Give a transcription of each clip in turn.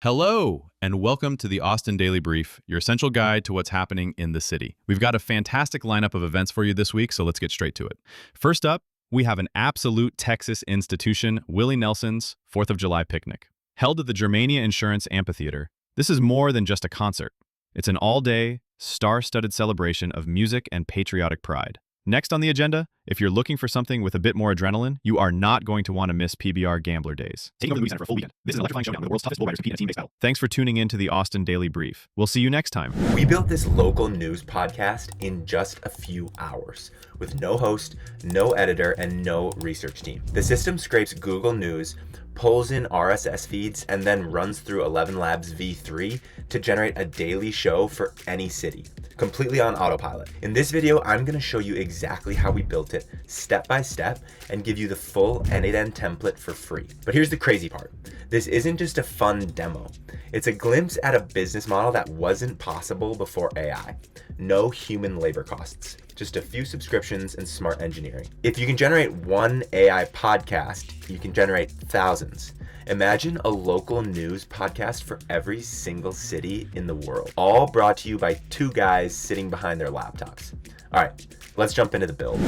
Hello, and welcome to the Austin Daily Brief, your essential guide to what's happening in the city. We've got a fantastic lineup of events for you this week, so let's get straight to it. First up, we have an absolute Texas institution, Willie Nelson's 4th of July picnic. Held at the Germania Insurance Amphitheater, this is more than just a concert. It's an all-day, star-studded celebration of music and patriotic pride. Next on the agenda, if you're looking for something with a bit more adrenaline, you are not going to want to miss PBR Gambler Days. Taking over the Movie Center for a full weekend. This is an electrifying showdown where the world's toughest bull riders compete in a team-based battle. Thanks for tuning in to the Austin Daily Brief. We'll see you next time. We built this local news podcast in just a few hours with no host, no editor, and no research team. The system scrapes Google News, pulls in RSS feeds, and then runs through ElevenLabs V3 to generate a daily show for any city, completely on autopilot. In this video, I'm going to show you exactly how we built it step by step and give you the full n8n template for free. But here's the crazy part. This isn't just a fun demo. It's a glimpse at a business model that wasn't possible before AI. No human labor costs, just a few subscriptions and smart engineering. If you can generate one AI podcast, you can generate thousands. Imagine a local news podcast for every single city in the world, all brought to you by two guys sitting behind their laptops. All right, let's jump into the build.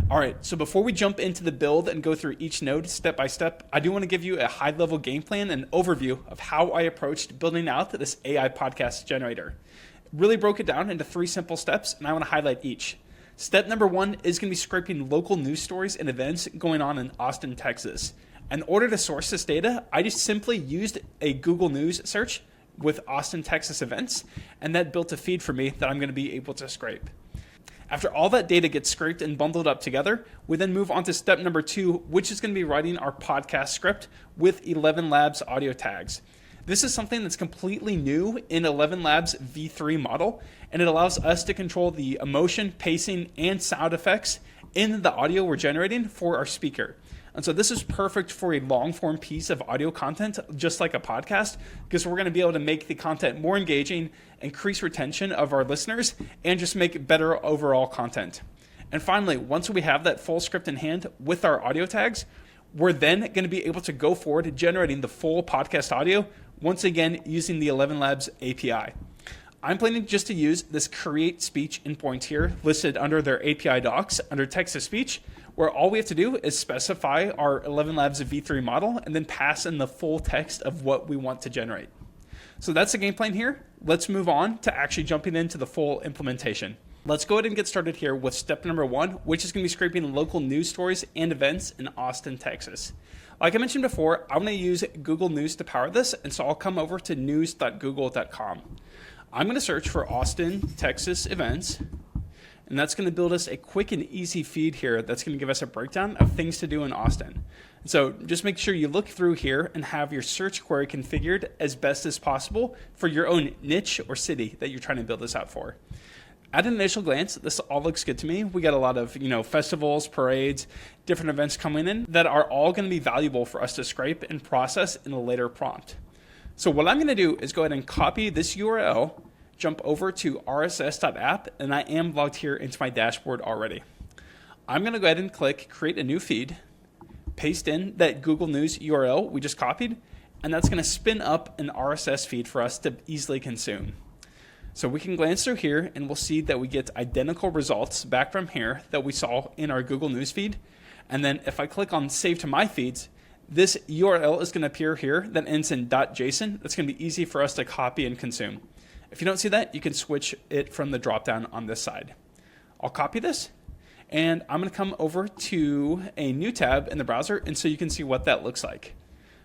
All right, so before we jump into the build and go through each node step by step, I do want to give you a high-level game plan and overview of how I approached building out this AI podcast generator. Really broke it down into 3 simple steps, and I want to highlight each. Step number 1 is going to be scraping local news stories and events going on in Austin, Texas. In order to source this data, I just simply used a Google News search with Austin, Texas events, and that built a feed for me that I'm going to be able to scrape. After all that data gets scraped and bundled up together, we then move on to step number 2, which is going to be writing our podcast script with ElevenLabs audio tags. This is something that's completely new in ElevenLabs V3 model, and it allows us to control the emotion, pacing, and sound effects in the audio we're generating for our speaker. And so this is perfect for a long-form piece of audio content, just like a podcast, because we're going to be able to make the content more engaging, increase retention of our listeners, and just make better overall content. And finally, once we have that full script in hand with our audio tags, we're then going to be able to go forward generating the full podcast audio, once again using the ElevenLabs API. I'm planning just to use this create speech endpoint here listed under their API docs under text to speech, where all we have to do is specify our ElevenLabs V3 model and then pass in the full text of what we want to generate. So that's the game plan here. Let's move on to actually jumping into the full implementation. Let's go ahead and get started here with step number 1, which is going to be scraping local news stories and events in Austin, Texas. Like I mentioned before, I'm going to use Google News to power this, and so I'll come over to news.google.com. I'm going to search for Austin, Texas events, and that's going to build us a quick and easy feed here that's going to give us a breakdown of things to do in Austin. And so just make sure you look through here and have your search query configured as best as possible for your own niche or city that you're trying to build this out for. At an initial glance, this all looks good to me. We got a lot of, festivals, parades, different events coming in that are all going to be valuable for us to scrape and process in a later prompt. So what I'm going to do is go ahead and copy this URL, jump over to rss.app, and I am logged here into my dashboard already. I'm going to go ahead and click create a new feed, paste in that Google News URL we just copied, and that's going to spin up an RSS feed for us to easily consume. So we can glance through here and we'll see that we get identical results back from here that we saw in our Google News feed. And then if I click on save to my feeds, this URL is going to appear here that ends in .json. That's going to be easy for us to copy and consume. If you don't see that, you can switch it from the dropdown on this side. I'll copy this and I'm going to come over to a new tab in the browser, and so you can see what that looks like.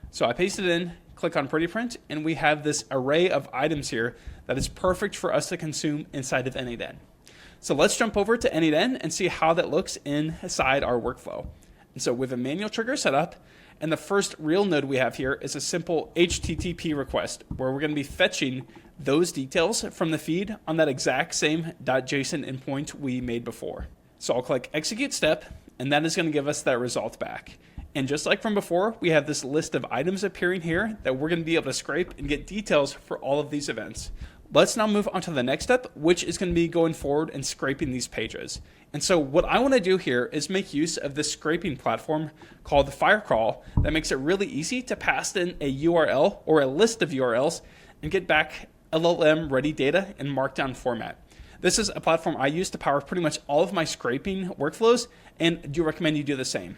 So I paste it in, click on Pretty Print, and we have this array of items here that is perfect for us to consume inside of n8n. So let's jump over to n8n and see how that looks inside our workflow. And so we have a manual trigger set up, and the first real node we have here is a simple HTTP request where we're going to be fetching those details from the feed on that exact same .json endpoint we made before. So I'll click execute step, and that is going to give us that result back. And just like from before, we have this list of items appearing here that we're going to be able to scrape and get details for all of these events. Let's now move on to the next step, which is going to be going forward and scraping these pages. And so what I want to do here is make use of this scraping platform called Firecrawl that makes it really easy to pass in a URL or a list of URLs and get back LLM ready data in Markdown format. This is a platform I use to power pretty much all of my scraping workflows, and do recommend you do the same.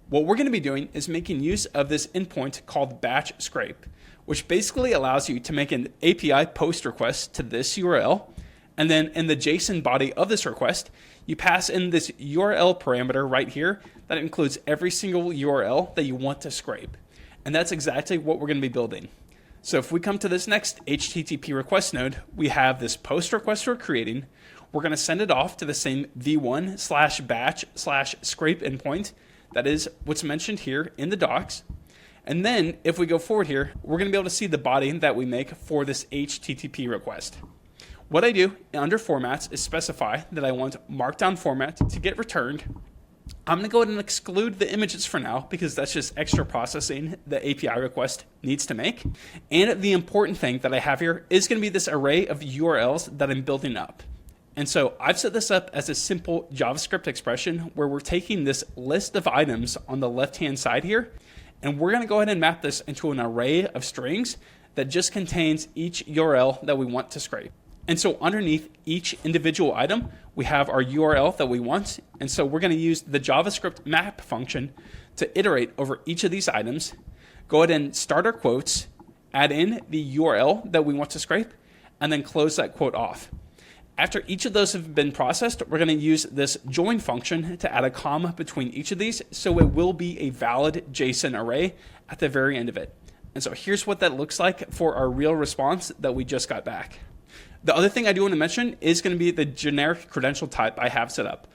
What we're going to be doing is making use of this endpoint called batch scrape, which basically allows you to make an API post request to this URL. And then in the JSON body of this request, you pass in this URL parameter right here that includes every single URL that you want to scrape. And that's exactly what we're going to be building. So if we come to this next HTTP request node, we have this post request we're creating. We're going to send it off to the same v1/batch/scrape endpoint. That is what's mentioned here in the docs. And then if we go forward here, we're going to be able to see the body that we make for this HTTP request. What I do under formats is specify that I want Markdown format to get returned. I'm going to go ahead and exclude the images for now because that's just extra processing the API request needs to make. And the important thing that I have here is going to be this array of URLs that I'm building up. And so I've set this up as a simple JavaScript expression where we're taking this list of items on the left-hand side here, and we're going to go ahead and map this into an array of strings that just contains each URL that we want to scrape. And so underneath each individual item, we have our URL that we want. And so we're going to use the JavaScript map function to iterate over each of these items, go ahead and start our quotes, add in the URL that we want to scrape, and then close that quote off. After each of those have been processed, we're going to use this join function to add a comma between each of these, so it will be a valid JSON array at the very end of it. And so here's what that looks like for our real response that we just got back. The other thing I do want to mention is going to be the generic credential type I have set up.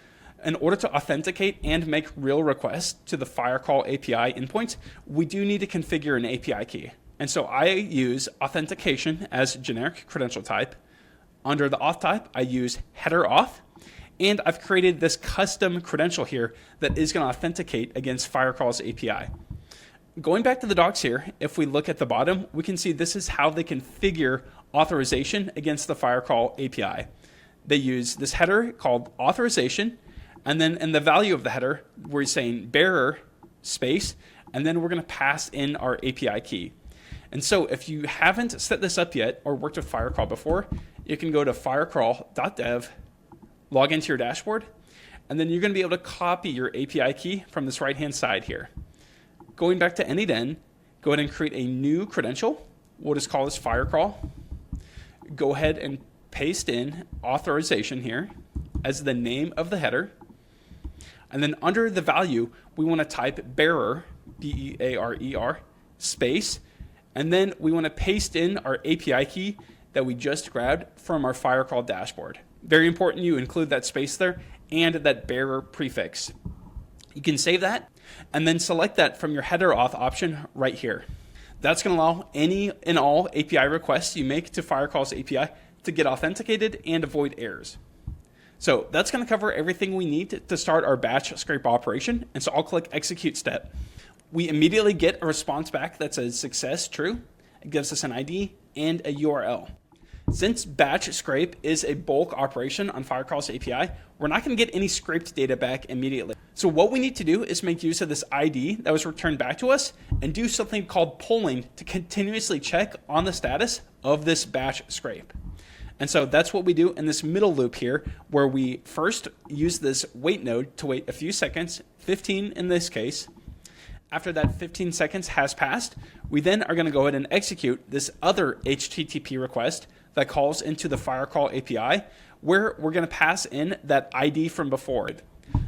In order to authenticate and make real requests to the Firecrawl API endpoint, we do need to configure an API key. And so I use authentication as generic credential type. Under the auth type, I use header auth, and I've created this custom credential here that is going to authenticate against Firecrawl's API. Going back to the docs here, if we look at the bottom, we can see this is how they configure authorization against the Firecrawl API. They use this header called authorization, and then in the value of the header, we're saying bearer space, and then we're going to pass in our API key. And so if you haven't set this up yet or worked with Firecrawl before, you can go to firecrawl.dev, log into your dashboard, and then you're going to be able to copy your API key from this right-hand side here. Going back to n8n, go ahead and create a new credential. We'll just call this Firecrawl. Go ahead and paste in authorization here as the name of the header. And then under the value, we want to type bearer, B-E-A-R-E-R, space. And then we want to paste in our API key that we just grabbed from our Firecrawl dashboard. Very important you include that space there and that bearer prefix. You can save that and then select that from your header auth option right here. That's going to allow any and all API requests you make to Firecrawl's API to get authenticated and avoid errors. So that's going to cover everything we need to start our batch scrape operation. And so I'll click execute step. We immediately get a response back that says success true. It gives us an ID and a URL. Since batch scrape is a bulk operation on Firecrawl's API, we're not going to get any scraped data back immediately. So what we need to do is make use of this ID that was returned back to us and do something called polling to continuously check on the status of this batch scrape. And so that's what we do in this middle loop here, where we first use this wait node to wait a few seconds, 15 in this case. After that 15 seconds has passed, we then are going to go ahead and execute this other HTTP request that calls into the Firecrawl API, where we're going to pass in that ID from before.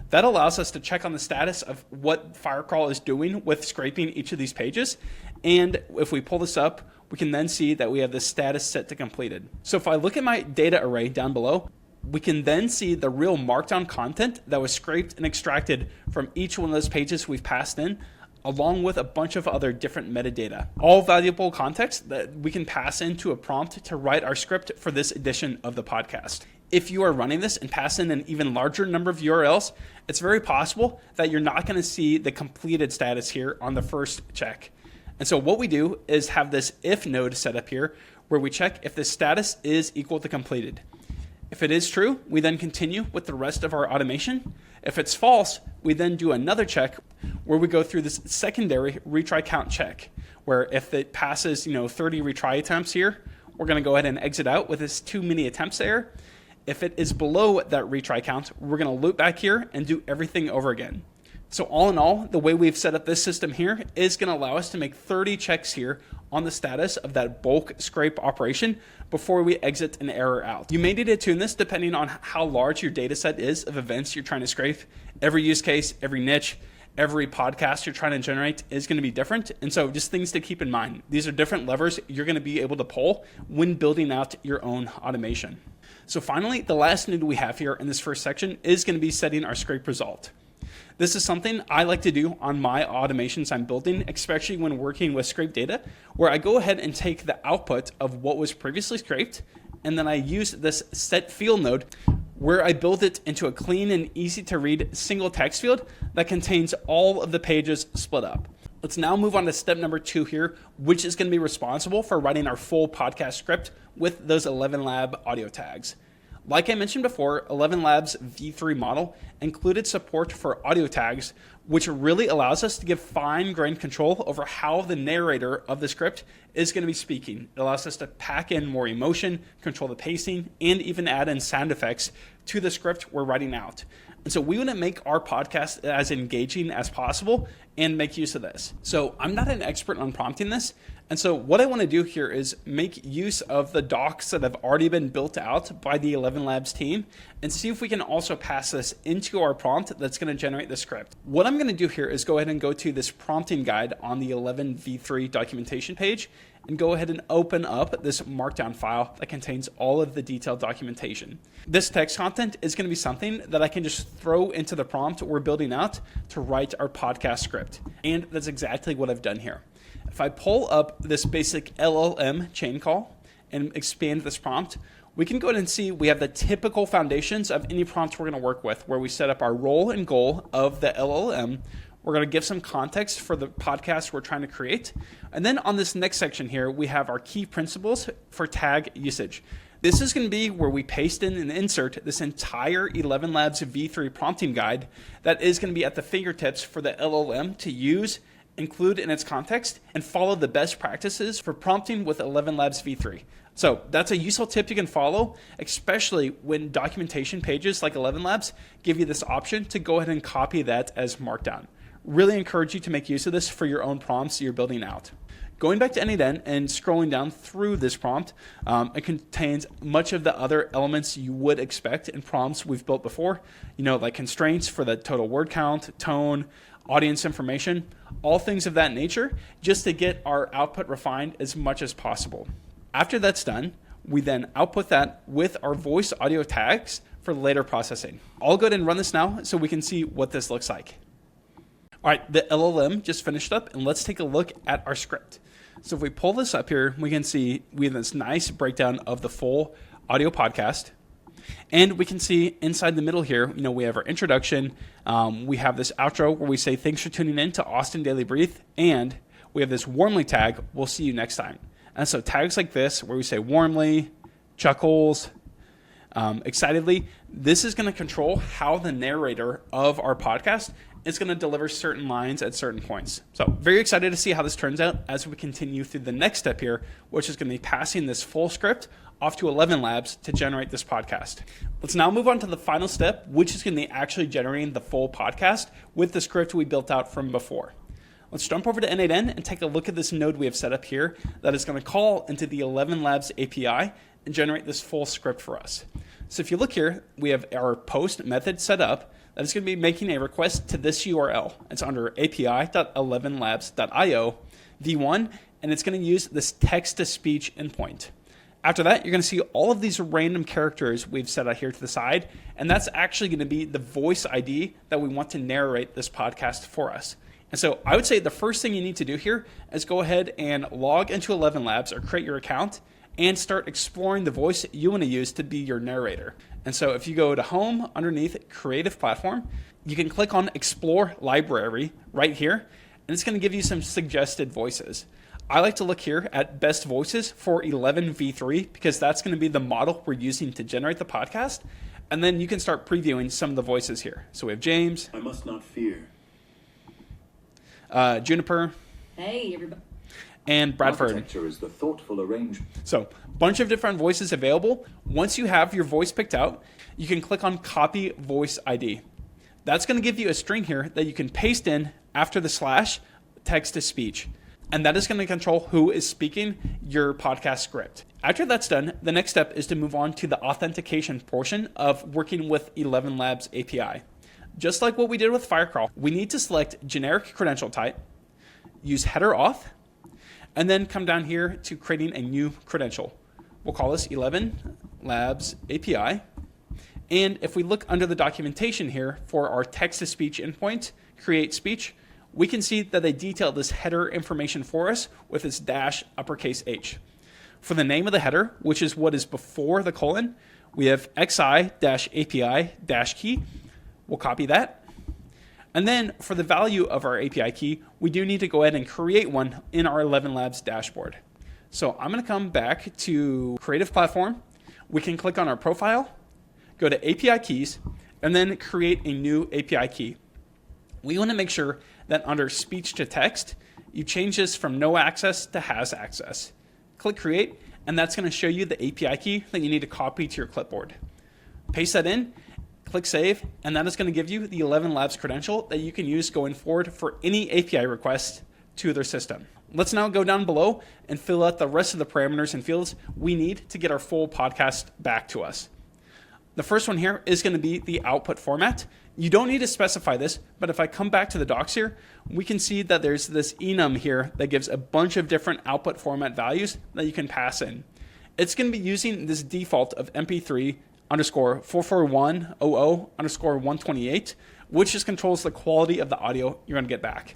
That allows us to check on the status of what Firecrawl is doing with scraping each of these pages. And if we pull this up, we can then see that we have the status set to completed. So if I look at my data array down below, we can then see the real markdown content that was scraped and extracted from each one of those pages we've passed in, along with a bunch of other different metadata. All valuable context that we can pass into a prompt to write our script for this edition of the podcast. If you are running this and pass in an even larger number of URLs, it's very possible that you're not going to see the completed status here on the first check. And so what we do is have this if node set up here where we check if the status is equal to completed. If it is true, we then continue with the rest of our automation. If it's false, we then do another check where we go through this secondary retry count check, where if it passes 30 retry attempts here, we're going to go ahead and exit out with this too many attempts there. If it is below that retry count, we're going to loop back here and do everything over again. So all in all, the way we've set up this system here is going to allow us to make 30 checks here on the status of that bulk scrape operation before we exit an error out. You may need to tune this depending on how large your data set is of events you're trying to scrape. Every use case, every niche, every podcast you're trying to generate is going to be different. And so just things to keep in mind. These are different levers you're going to be able to pull when building out your own automation. So finally, the last node we have here in this first section is going to be setting our scrape result. This is something I like to do on my automations I'm building, especially when working with scrape data, where I go ahead and take the output of what was previously scraped, and then I use this set field node where I build it into a clean and easy to read single text field that contains all of the pages split up. Let's now move on to step number 2 here, which is going to be responsible for writing our full podcast script with those ElevenLabs audio tags. Like I mentioned before, ElevenLabs V3 model included support for audio tags, which really allows us to give fine-grained control over how the narrator of the script is going to be speaking. It allows us to pack in more emotion, control the pacing, and even add in sound effects to the script we're writing out. And so we want to make our podcast as engaging as possible and make use of this. So I'm not an expert on prompting this. And so what I want to do here is make use of the docs that have already been built out by the ElevenLabs team and see if we can also pass this into our prompt that's going to generate the script. What I'm going to do here is go ahead and go to this prompting guide on the 11v3 documentation page and go ahead and open up this markdown file that contains all of the detailed documentation. This text content is going to be something that I can just throw into the prompt we're building out to write our podcast script. And that's exactly what I've done here. If I pull up this basic LLM chain call and expand this prompt, we can go ahead and see we have the typical foundations of any prompt we're going to work with, where we set up our role and goal of the LLM. We're going to give some context for the podcast we're trying to create. And then on this next section here, we have our key principles for tag usage. This is going to be where we paste in and insert this entire ElevenLabs V3 prompting guide that is going to be at the fingertips for the LLM to use, include in its context, and follow the best practices for prompting with ElevenLabs V3. So that's a useful tip you can follow, especially when documentation pages like ElevenLabs give you this option to go ahead and copy that as Markdown. Really encourage you to make use of this for your own prompts you're building out. Going back to n8n and scrolling down through this prompt, it contains much of the other elements you would expect in prompts we've built before, like constraints for the total word count, tone, audience information, all things of that nature, just to get our output refined as much as possible. After that's done, we then output that with our voice audio tags for later processing. I'll go ahead and run this now so we can see what this looks like. All right, the LLM just finished up, and let's take a look at our script. So if we pull this up here, we can see we have this nice breakdown of the full audio podcast. And we can see inside the middle here, we have our introduction. We have this outro where we say, thanks for tuning in to Austin Daily Brief. And we have this warmly tag, we'll see you next time. And so tags like this, where we say warmly, chuckles, excitedly, this is going to control how the narrator of our podcast is going to deliver certain lines at certain points. So very excited to see how this turns out as we continue through the next step here, which is going to be passing this full script off to ElevenLabs to generate this podcast. Let's now move on to the final step, which is going to be actually generating the full podcast with the script we built out from before. Let's jump over to n8n and take a look at this node we have set up here that is going to call into the ElevenLabs API and generate this full script for us. So if you look here, we have our post method set up that is going to be making a request to this URL. It's under api.elevenlabs.io v1, and it's going to use this text-to-speech endpoint. After that, you're going to see all of these random characters we've set out here to the side, and that's actually going to be the voice ID that we want to narrate this podcast for us. And so I would say the first thing you need to do here is go ahead and log into ElevenLabs or create your account and start exploring the voice you want to use to be your narrator. And so if you go to Home underneath Creative Platform, you can click on Explore Library right here, and it's going to give you some suggested voices. I like to look here at best voices for 11v3 because that's going to be the model we're using to generate the podcast. And then you can start previewing some of the voices here. So we have James. I must not fear. Juniper. Hey, everybody. And Bradford. Architecture is the thoughtful arrangement. So, bunch of different voices available. Once you have your voice picked out, you can click on Copy Voice ID. That's going to give you a string here that you can paste in after the slash text to speech. And that is going to control who is speaking your podcast script. After that's done, the next step is to move on to the authentication portion of working with ElevenLabs API. Just like what we did with Firecrawl, we need to select generic credential type, use header auth, and then come down here to creating a new credential. We'll call this ElevenLabs API. And if we look under the documentation here for our text-to-speech endpoint, create speech, we can see that they detail this header information for us with this dash uppercase H. For the name of the header, which is what is before the colon, we have xi-api-key. We'll copy that. And then for the value of our API key, we do need to go ahead and create one in our ElevenLabs dashboard. So I'm going to come back to Creative Platform. We can click on our profile, go to API keys, and then create a new API key. We want to make sure that under speech to text, you change this from no access to has access. Click create, and that's going to show you the API key that you need to copy to your clipboard. Paste that in, click save, and that is going to give you the ElevenLabs credential that you can use going forward for any API request to their system. Let's now go down below and fill out the rest of the parameters and fields we need to get our full podcast back to us. The first one here is going to be the output format. You don't need to specify this, but if I come back to the docs here, we can see that there's this enum here that gives a bunch of different output format values that you can pass in. It's going to be using this default of MP3 underscore 44100 underscore 128, which just controls the quality of the audio you're going to get back.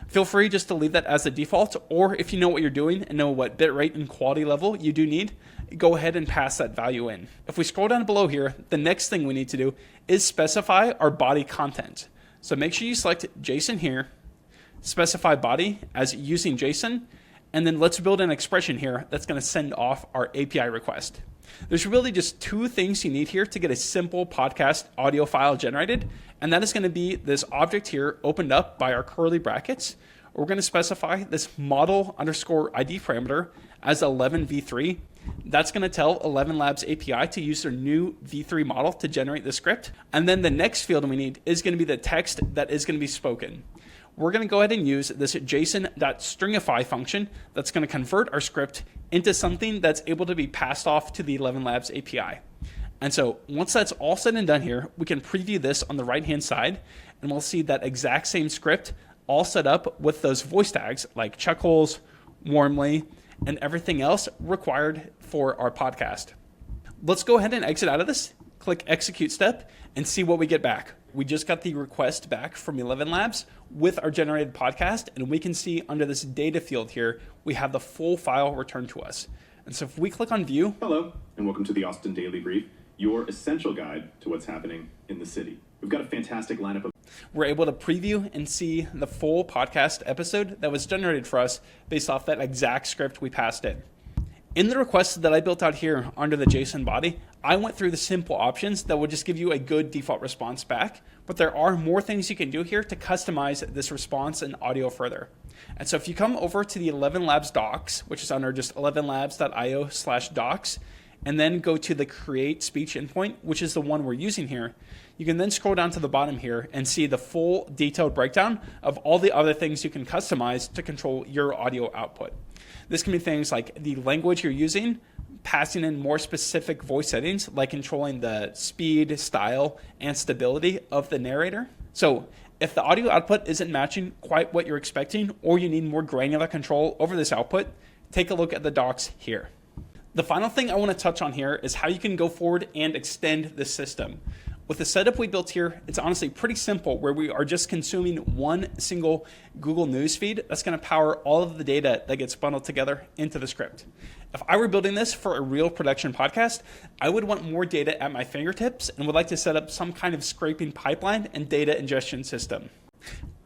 Feel free just to leave that as the default, or if you know what you're doing and know what bitrate and quality level you do need, go ahead and pass that value in. If we scroll down below here, the next thing we need to do is specify our body content. So make sure you select JSON here, specify body as using JSON, and then let's build an expression here that's going to send off our API request. There's really just two things you need here to get a simple podcast audio file generated, and that is going to be this object here opened up by our curly brackets. We're going to specify this model underscore ID parameter as 11v3. That's going to tell ElevenLabs API to use their new v3 model to generate the script. And then the next field we need is going to be the text that is going to be spoken. We're going to go ahead and use this JSON.stringify function that's going to convert our script into something that's able to be passed off to the ElevenLabs API. And so once that's all said and done here, we can preview this on the right-hand side, and we'll see that exact same script all set up with those voice tags like chuckles, warmly, and everything else required for our podcast. Let's go ahead and exit out of this, click execute step, and see what we get back. We just got the request back from ElevenLabs with our generated podcast, and we can see under this data field here, we have the full file returned to us. And so if we click on view. Hello, and welcome to the Austin Daily Brief, your essential guide to what's happening in the city. We've got a fantastic lineup of... We're able to preview and see the full podcast episode that was generated for us based off that exact script we passed in. In the request that I built out here under the JSON body, I went through the simple options that would just give you a good default response back, but there are more things you can do here to customize this response and audio further. And so if you come over to the ElevenLabs docs, which is under just elevenlabs.io/docs, and then go to the create speech endpoint, which is the one we're using here, you can then scroll down to the bottom here and see the full detailed breakdown of all the other things you can customize to control your audio output. This can be things like the language you're using, passing in more specific voice settings, like controlling the speed, style, and stability of the narrator. So if the audio output isn't matching quite what you're expecting, or you need more granular control over this output, take a look at the docs here. The final thing I want to touch on here is how you can go forward and extend the system. With the setup we built here, it's honestly pretty simple, where we are just consuming one single Google News feed that's going to power all of the data that gets bundled together into the script. If I were building this for a real production podcast, I would want more data at my fingertips and would like to set up some kind of scraping pipeline and data ingestion system.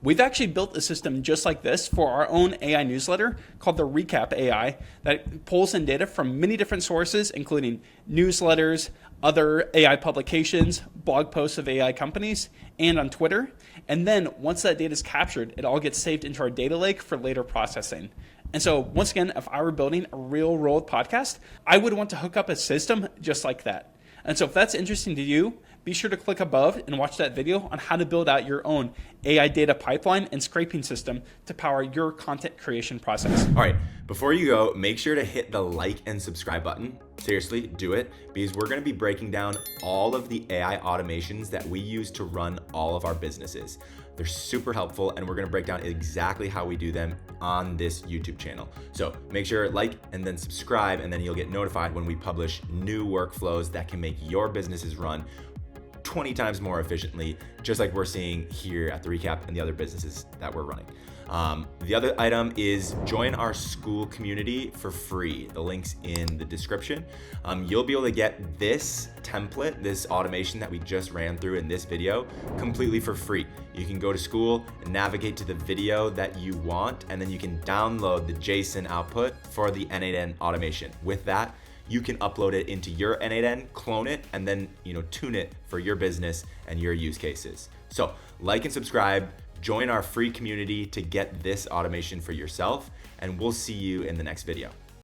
We've actually built a system just like this for our own AI newsletter called the Recap AI that pulls in data from many different sources, including newsletters, other AI publications, blog posts of AI companies, and on Twitter. And then once that data is captured, it all gets saved into our data lake for later processing. And so once again, if I were building a real world podcast, I would want to hook up a system just like that. And so if that's interesting to you, be sure to click above and watch that video on how to build out your own AI data pipeline and scraping system to power your content creation process. All right, before you go, make sure to hit the like and subscribe button. Seriously, do it, because we're gonna be breaking down all of the AI automations that we use to run all of our businesses. They're super helpful, and we're gonna break down exactly how we do them on this YouTube channel. So make sure like and then subscribe, and then you'll get notified when we publish new workflows that can make your businesses run 20 times more efficiently, just like we're seeing here at the Recap and the other businesses that we're running. The other item is join our school community for free. The link's in the description. You'll be able to get this template, this automation that we just ran through in this video, completely for free. You can go to school and navigate to the video that you want, and then you can download the JSON output for the n8n automation. With that, you can upload it into your n8n, clone it, and then tune it for your business and your use cases. So like and subscribe, join our free community to get this automation for yourself, and we'll see you in the next video.